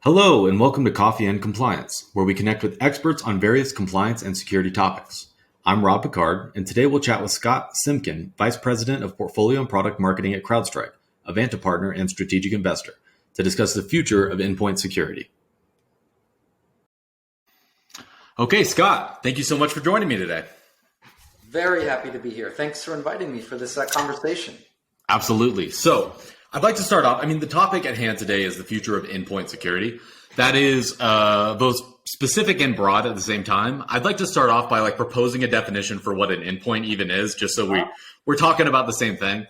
Hello, and welcome to Coffee and Compliance, where we connect with experts on various compliance and security topics. I'm Rob Picard, and today we'll chat with Scott Simkin, Vice President of Portfolio and Product Marketing at CrowdStrike, a Vanta partner and strategic investor, to discuss the future of endpoint security. Okay, Scott, thank you so much for joining me today. Very happy to be here. Thanks for inviting me for this conversation. Absolutely. So I'd like to start off. The topic at hand today is the future of endpoint security. That is both specific and broad at the same time. I'd like to start off by proposing a definition for what an endpoint even is, just so we're talking about the same thing.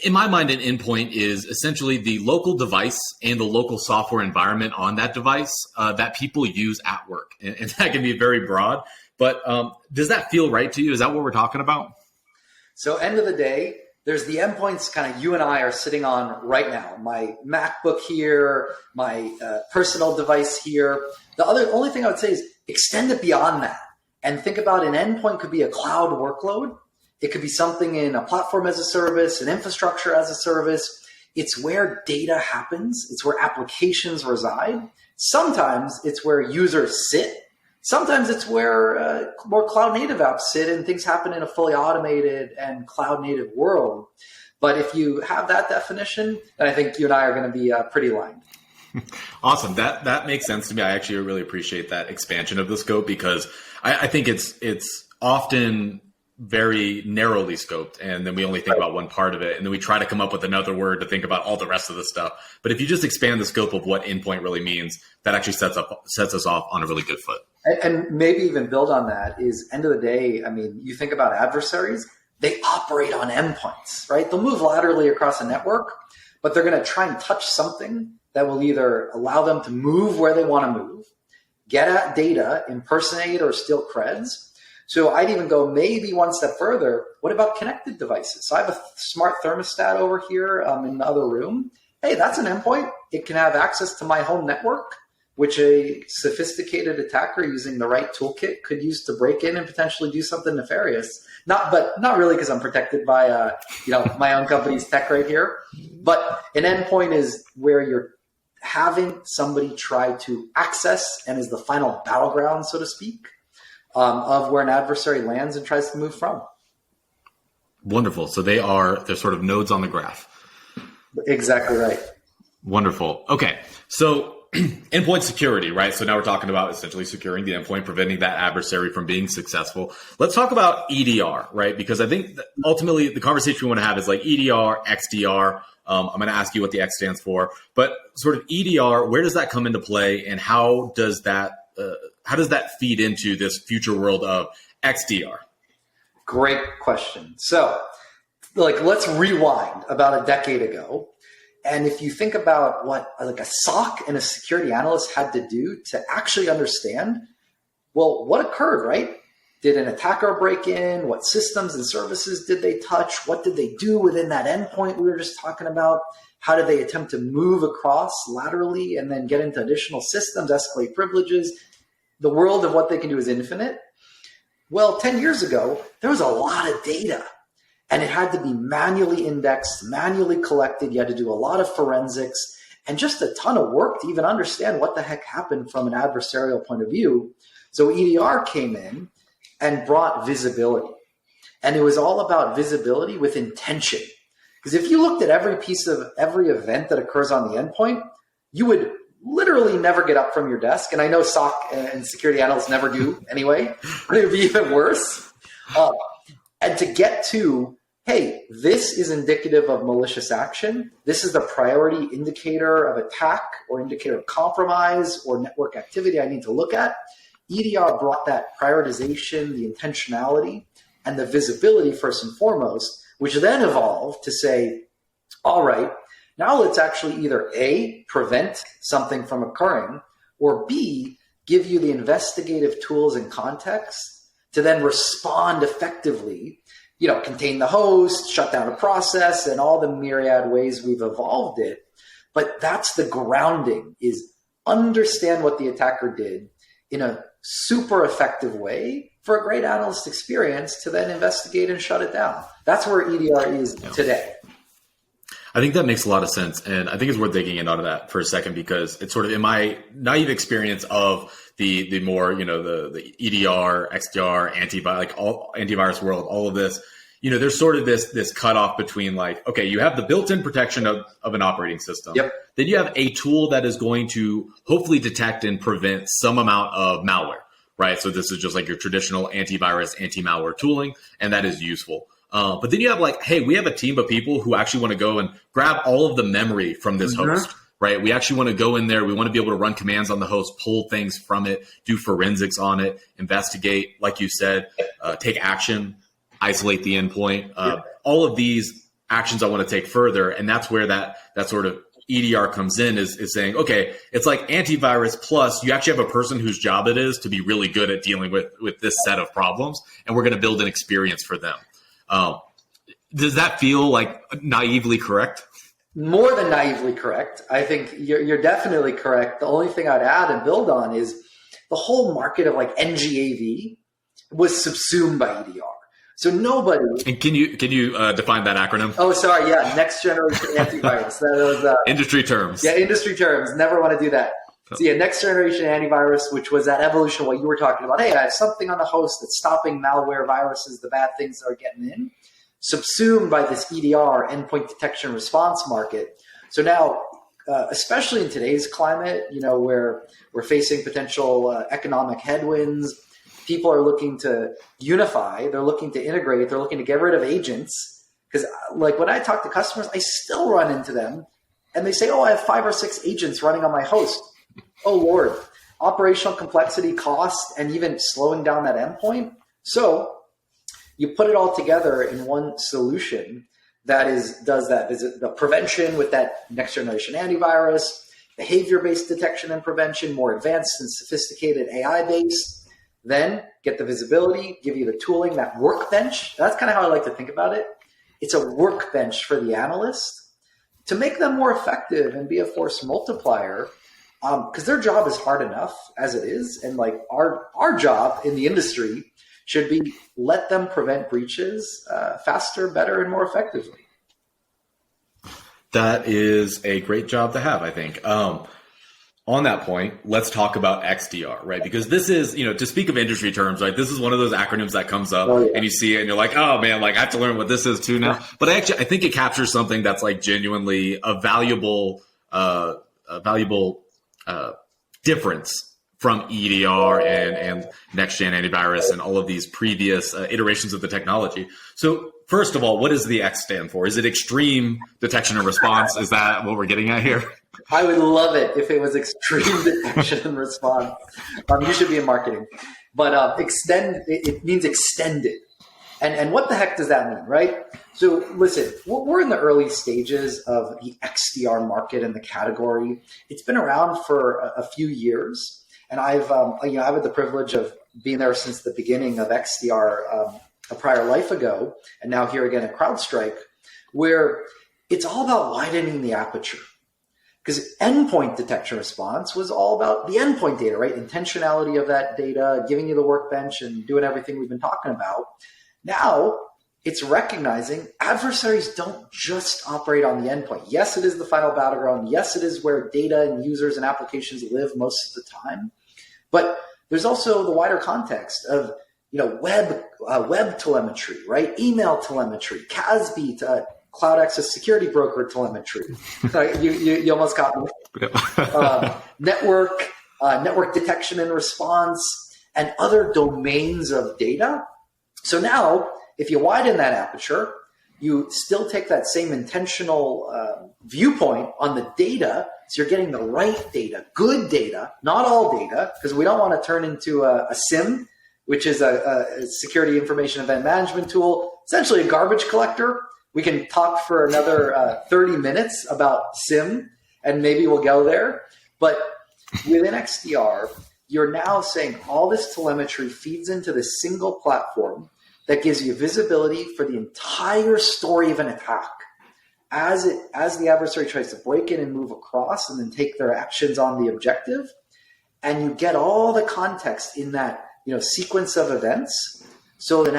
In my mind, an endpoint is essentially the local device and the local software environment on that device that people use at work. And that can be very broad. But does that feel right to you? Is that what we're talking about? So end of the day, there's the endpoints kind of you and I are sitting on right now. My MacBook here, my personal device here. The only thing I would say is extend it beyond that and think about an endpoint could be a cloud workload. It could be something in a platform as a service, an infrastructure as a service. It's where data happens. It's where applications reside. Sometimes it's where users sit. Sometimes it's where more cloud native apps sit and things happen in a fully automated and cloud native world. But if you have that definition, then I think you and I are going to be pretty aligned. Awesome. That makes sense to me. I actually really appreciate that expansion of the scope because I think it's often very narrowly scoped, and then we only think about one part of it, and then we try to come up with another word to think about all the rest of the stuff. But if you just expand the scope of what endpoint really means, that actually sets us off on a really good foot. And maybe even build on that is end of the day, you think about adversaries, they operate on endpoints, right? They'll move laterally across a network, but they're going to try and touch something that will either allow them to move where they want to move, get at data, impersonate or steal creds. So I'd even go maybe one step further. What about connected devices? So I have a smart thermostat over here in the other room. Hey, that's an endpoint. It can have access to my home network, which a sophisticated attacker using the right toolkit could use to break in and potentially do something nefarious. Not really, because I'm protected by my own company's tech right here. But an endpoint is where you're having somebody try to access and is the final battleground, so to speak, of where an adversary lands and tries to move from. Wonderful. So they're sort of nodes on the graph. Exactly right. Wonderful. Okay. So endpoint security, right? So now we're talking about essentially securing the endpoint, preventing that adversary from being successful. Let's talk about EDR, right? Because I think that ultimately the conversation we want to have is EDR, XDR. I'm going to ask you what the X stands for, but sort of EDR, where does that come into play, and how does that feed into this future world of XDR? Great question. So let's rewind about a decade ago. And if you think about what a SOC and a security analyst had to do to actually understand, well, what occurred, right? Did an attacker break in? What systems and services did they touch? What did they do within that endpoint we were just talking about? How did they attempt to move across laterally and then get into additional systems, escalate privileges? The world of what they can do is infinite. Well, 10 years ago, there was a lot of data. And it had to be manually indexed, manually collected. You had to do a lot of forensics and just a ton of work to even understand what the heck happened from an adversarial point of view. So EDR came in and brought visibility. And it was all about visibility with intention. Because if you looked at every piece of every event that occurs on the endpoint, you would literally never get up from your desk. And I know SOC and security analysts never do anyway, but it would be even worse. And to get to, hey, this is indicative of malicious action. This is the priority indicator of attack or indicator of compromise or network activity I need to look at. EDR brought that prioritization, the intentionality, and the visibility first and foremost, which then evolved to say, all right, now let's actually either A, prevent something from occurring, or B, give you the investigative tools and context to then respond effectively, contain the host, shut down a process, and all the myriad ways we've evolved it. But that's the grounding, is understand what the attacker did in a super effective way for a great analyst experience to then investigate and shut it down. That's where EDR is today. I think that makes a lot of sense. And I think it's worth digging in onto that for a second, because it's sort of in my naive experience of the more, the EDR, XDR, antivirus world, all of this, there's sort of this cutoff between like, okay, you have the built-in protection of an operating system. Yep. Then you have a tool that is going to hopefully detect and prevent some amount of malware, right? So this is just like your traditional antivirus, anti-malware tooling, and that is useful. But then you have like, hey, we have a team of people who actually want to go and grab all of the memory from this host, right? We actually want to go in there. We want to be able to run commands on the host, pull things from it, do forensics on it, investigate, like you said, take action, isolate the endpoint. All of these actions I want to take further. And that's where that sort of EDR comes in, is saying, okay, it's like antivirus plus you actually have a person whose job it is to be really good at dealing with this set of problems. And we're going to build an experience for them. Does that feel like naively correct? More than naively correct. I think you're definitely correct. The only thing I'd add and build on is the whole market of like NGAV was subsumed by EDR. So nobody. And can you define that acronym? Oh, sorry. Yeah, next generation antivirus. That was industry terms. Yeah, industry terms. Never want to do that. So yeah, next generation antivirus, which was that evolution of what you were talking about. Hey, I have something on the host that's stopping malware, viruses, the bad things that are getting in, subsumed by this EDR, endpoint detection response market. So now, especially in today's climate, where we're facing potential economic headwinds, people are looking to unify, they're looking to integrate, they're looking to get rid of agents. Because like when I talk to customers, I still run into them and they say, oh, I have 5 or 6 agents running on my host. Oh, Lord, operational complexity, cost, and even slowing down that endpoint. So you put it all together in one solution that does that. Is it the prevention with that next generation antivirus, behavior-based detection and prevention, more advanced and sophisticated AI-based, then get the visibility, give you the tooling, that workbench. That's kind of how I like to think about it. It's a workbench for the analyst to make them more effective and be a force multiplier. Because their job is hard enough as it is. And like our job in the industry should be let them prevent breaches faster, better, and more effectively. That is a great job to have, I think. On that point, let's talk about XDR, right? Because this is, to speak of industry terms, right? This is one of those acronyms that comes up and you see it and you're like, oh man, like I have to learn what this is too now. But I think it captures something that's like genuinely a valuable difference from EDR and next-gen antivirus and all of these previous iterations of the technology. So first of all, what does the X stand for? Is it extreme detection and response? Is that what we're getting at here? I would love it if it was extreme detection and response. You should be in marketing. But it means extended. And what the heck does that mean, right? So listen, we're in the early stages of the XDR market and the category. It's been around for a few years, and I've had the privilege of being there since the beginning of XDR a prior life ago, and now here again at CrowdStrike, where it's all about widening the aperture. Because endpoint detection response was all about the endpoint data, right? Intentionality of that data, giving you the workbench and doing everything we've been talking about. Now, it's recognizing adversaries don't just operate on the endpoint. Yes, it is the final battleground. Yes, it is where data and users and applications live most of the time. But there's also the wider context of web telemetry, right? Email telemetry, CASB, Cloud Access Security Broker telemetry. You almost got me. Network detection and response, and other domains of data. So now, if you widen that aperture, you still take that same intentional viewpoint on the data. So you're getting the right data, good data, not all data, because we don't want to turn into a SIEM, which is a security information event management tool, essentially a garbage collector. We can talk for another 30 minutes about SIEM, and maybe we'll go there. But within XDR, you're now saying all this telemetry feeds into this single platform that gives you visibility for the entire story of an attack. As the adversary tries to break in and move across and then take their actions on the objective, and you get all the context in that sequence of events. So an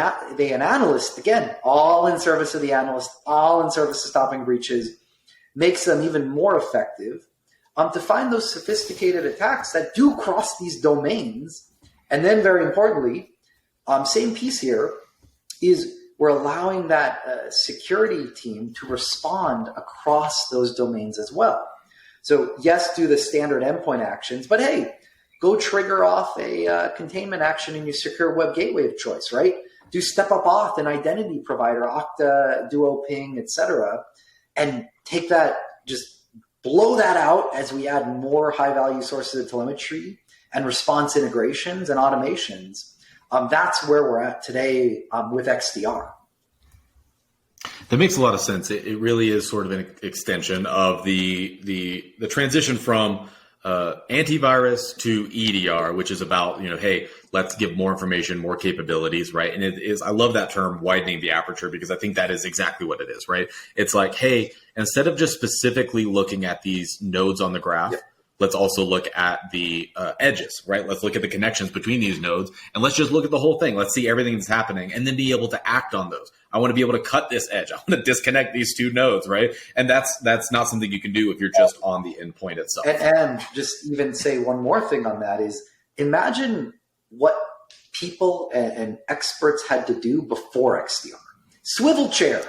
analyst, again, all in service of the analyst, all in service of stopping breaches, makes them even more effective to find those sophisticated attacks that do cross these domains. And then very importantly, same piece here is we're allowing that security team to respond across those domains as well. So yes, do the standard endpoint actions, but hey, go trigger off a containment action in your secure web gateway of choice, right? Do step up auth an identity provider, Okta, Duo, Ping, etc., and take that, just blow that out as we add more high-value sources of telemetry and response integrations and automations. That's where we're at today with XDR. That makes a lot of sense. It really is sort of an extension of the transition from antivirus to EDR, which is about, hey, let's give more information, more capabilities, right? And it is, I love that term, widening the aperture, because I think that is exactly what it is, right? It's like, hey, instead of just specifically looking at these nodes on the graph, let's also look at the edges, right? Let's look at the connections between these nodes, and let's just look at the whole thing. Let's see everything that's happening, and then be able to act on those. I want to be able to cut this edge. I want to disconnect these two nodes, right? And that's not something you can do if you're just on the endpoint itself. And just even say one more thing on that is, imagine what people and experts had to do before XDR. Swivel chair,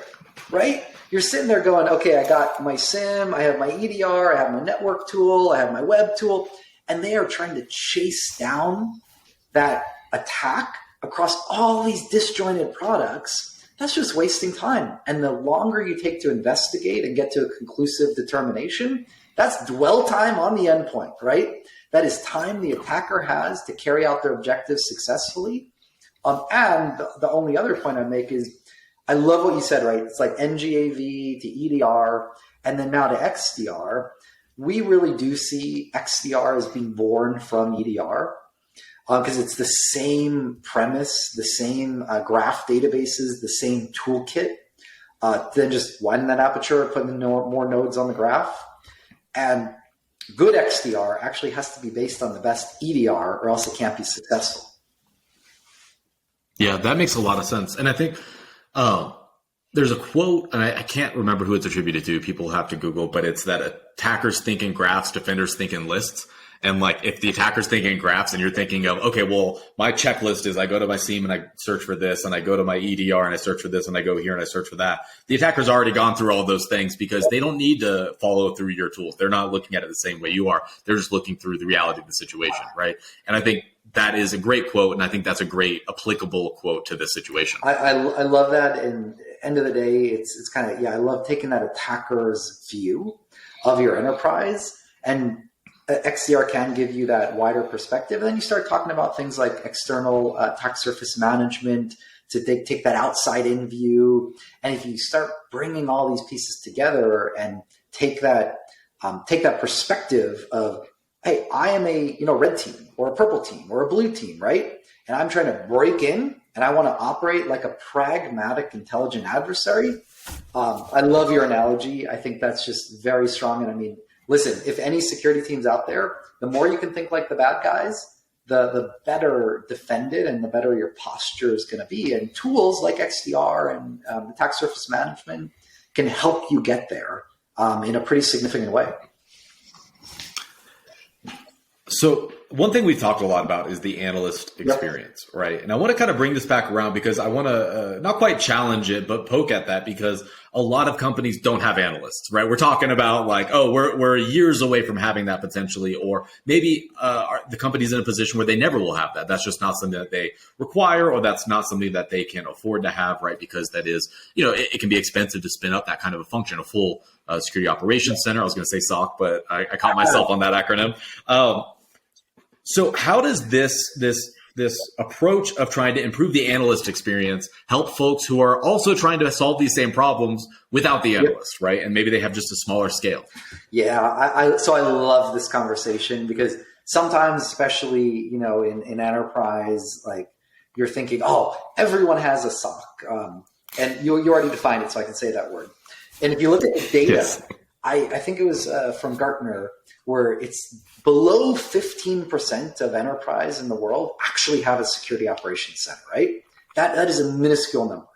right? You're sitting there going, okay, I got my SIEM, I have my EDR, I have my network tool, I have my web tool, and they are trying to chase down that attack across all these disjointed products. That's just wasting time. And the longer you take to investigate and get to a conclusive determination, that's dwell time on the endpoint, right? That is time the attacker has to carry out their objectives successfully. And the only other point I make is, I love what you said, right? It's like NGAV to EDR, and then now to XDR. We really do see XDR as being born from EDR because it's the same premise, the same graph databases, the same toolkit. Then just widen that aperture, putting more nodes on the graph. And good XDR actually has to be based on the best EDR, or else it can't be successful. Yeah, that makes a lot of sense. And I think there's a quote, and I can't remember who it's attributed to. People have to Google, but it's that attackers think in graphs, defenders think in lists. And like, if the attacker's thinking in graphs and you're thinking of, okay, well, my checklist is I go to my SIEM and I search for this, and I go to my EDR and I search for this, and I go here and I search for that. The attacker's already gone through all of those things because they don't need to follow through your tools. They're not looking at it the same way you are. They're just looking through the reality of the situation, right? And I think that is a great quote, and I think that's a great applicable quote to this situation. I love that. And end of the day, it's kind of, I love taking that attacker's view of your enterprise, and XDR can give you that wider perspective. And then you start talking about things like external attack surface management to take that outside in view. And if you start bringing all these pieces together and take that perspective of, hey, I am a red team or a purple team or a blue team, right? And I'm trying to break in and I want to operate like a pragmatic, intelligent adversary. I love your analogy. I think that's just very strong. And I mean, listen, if any security teams out there, the more you can think like the bad guys, the better defended and the better your posture is going to be. And tools like XDR and attack surface management can help you get there in a pretty significant way. So one thing we've talked a lot about is the analyst experience, right? And I want to kind of bring this back around because I want to not quite challenge it, but poke at that, because a lot of companies don't have analysts, right? We're talking about like, oh, we're years away from having that potentially, or maybe the company's in a position where they never will have that. That's just not something that they require, or that's not something that they can afford to have, right? Because that is, it can be expensive to spin up that kind of a function, a full security operations center. I was going to say SOC, but I caught myself on that acronym. So how does this approach of trying to improve the analyst experience help folks who are also trying to solve these same problems without the analyst, right? And maybe they have just a smaller scale. Yeah, so I love this conversation because sometimes, especially, in enterprise, like you're thinking, oh, everyone has a SOC. And you already defined it, so I can say that word. And if you look at the data, yes. I think it was from Gartner, where it's below 15% of enterprise in the world actually have a security operations center, right? That is a minuscule number.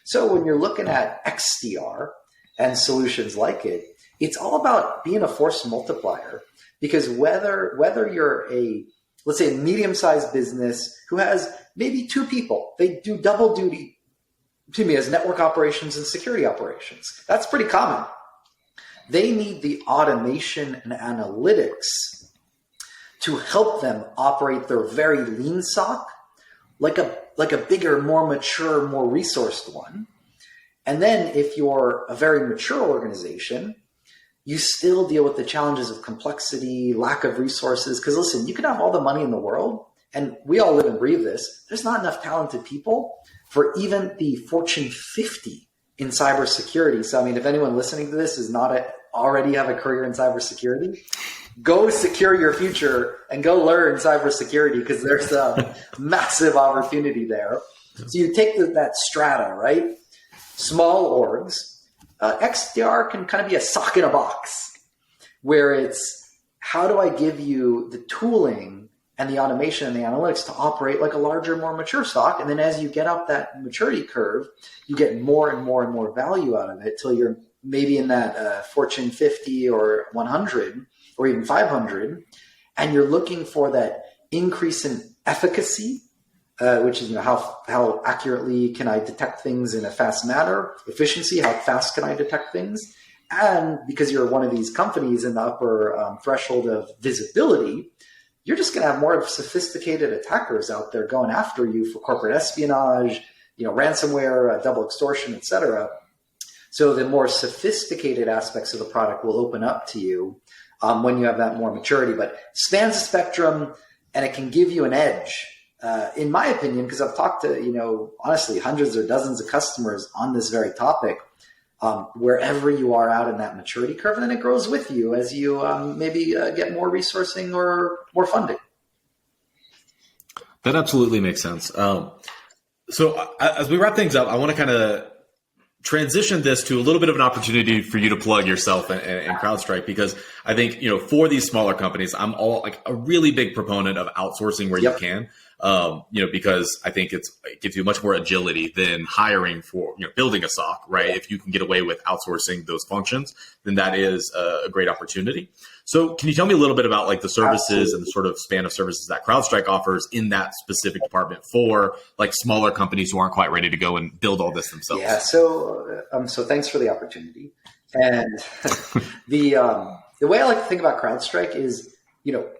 So when you're looking at XDR and solutions like it, it's all about being a force multiplier, because whether you're let's say a medium-sized business who has maybe 2 people, they do double duty as network operations and security operations. That's pretty common. They need the automation and analytics to help them operate their very lean SOC like a bigger, more mature, more resourced one. And then if you're a very mature organization, you still deal with the challenges of complexity, lack of resources. Because listen, you can have all the money in the world, and we all live and breathe this. There's not enough talented people for even the Fortune 50 in cybersecurity. So, I mean, if anyone listening to this is not already have a career in cybersecurity, go secure your future and go learn cybersecurity, because there's a massive opportunity there. So you take that strata, right? Small orgs. XDR can kind of be a sock in a box, where it's how do I give you the tooling and the automation and the analytics to operate like a larger, more mature SOC. And then as you get up that maturity curve, you get more and more and more value out of it till you're maybe in that Fortune 50 or 100 or even 500. And you're looking for that increase in efficacy, which is how accurately can I detect things in a fast manner, efficiency, how fast can I detect things, and because you're one of these companies in the upper threshold of visibility, you're just going to have more sophisticated attackers out there going after you for corporate espionage, ransomware, double extortion, etc. So the more sophisticated aspects of the product will open up to you when you have that more maturity, but spans the spectrum, and it can give you an edge. In my opinion, because I've talked to, honestly, hundreds or dozens of customers on this very topic, wherever you are out in that maturity curve, and then it grows with you as you maybe get more resourcing or more funding. That absolutely makes sense. So as we wrap things up, I want to kind of transition this to a little bit of an opportunity for you to plug yourself and CrowdStrike, because I think, for these smaller companies, I'm all like a really big proponent of outsourcing where you can. Because I think it gives you much more agility than hiring for, building a SOC, right? If you can get away with outsourcing those functions, then that is a great opportunity. So can you tell me a little bit about like the services and the sort of span of services that CrowdStrike offers in that specific department for like smaller companies who aren't quite ready to go and build all this themselves? Yeah. So thanks for the opportunity. And the way I like to think about CrowdStrike is,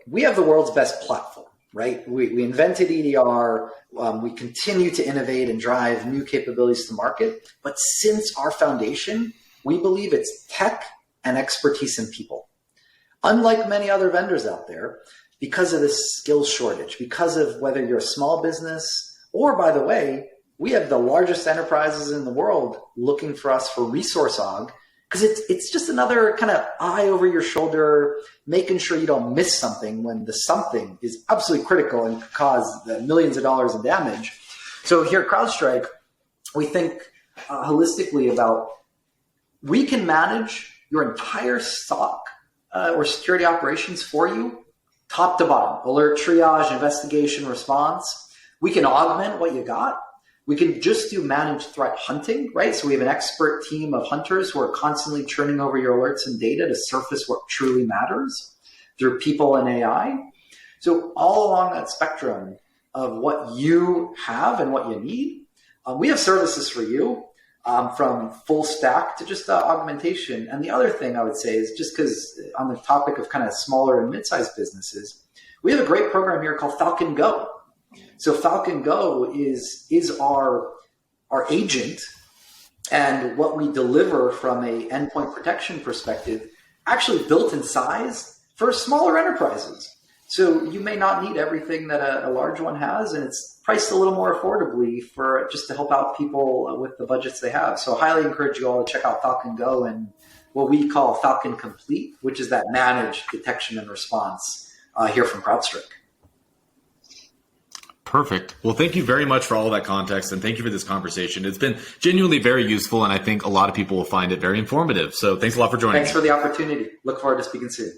we have the world's best platform. Right? We invented EDR. We continue to innovate and drive new capabilities to market. But since our foundation, we believe it's tech and expertise in people. Unlike many other vendors out there, because of this skills shortage, because of whether you're a small business or, by the way, we have the largest enterprises in the world looking for us for resource aug, because it's just another kind of eye over your shoulder, making sure you don't miss something when the something is absolutely critical and could cause millions of dollars in damage. So here at CrowdStrike, we think holistically about, we can manage your entire SOC or security operations for you, top to bottom, alert, triage, investigation, response. We can augment what you got. We can just do managed threat hunting, right? So we have an expert team of hunters who are constantly churning over your alerts and data to surface what truly matters through people and AI. So all along that spectrum of what you have and what you need, we have services for you, from full stack to just augmentation. And the other thing I would say is, just because on the topic of kind of smaller and mid-sized businesses, we have a great program here called Falcon Go. So Falcon Go is our agent, and what we deliver from a endpoint protection perspective, actually built in size for smaller enterprises. So you may not need everything that a large one has, and it's priced a little more affordably for just to help out people with the budgets they have. So I highly encourage you all to check out Falcon Go and what we call Falcon Complete, which is that managed detection and response here from CrowdStrike. Perfect. Well, thank you very much for all of that context, and thank you for this conversation. It's been genuinely very useful, and I think a lot of people will find it very informative. So thanks a lot for joining. Thanks for the opportunity. Look forward to speaking soon.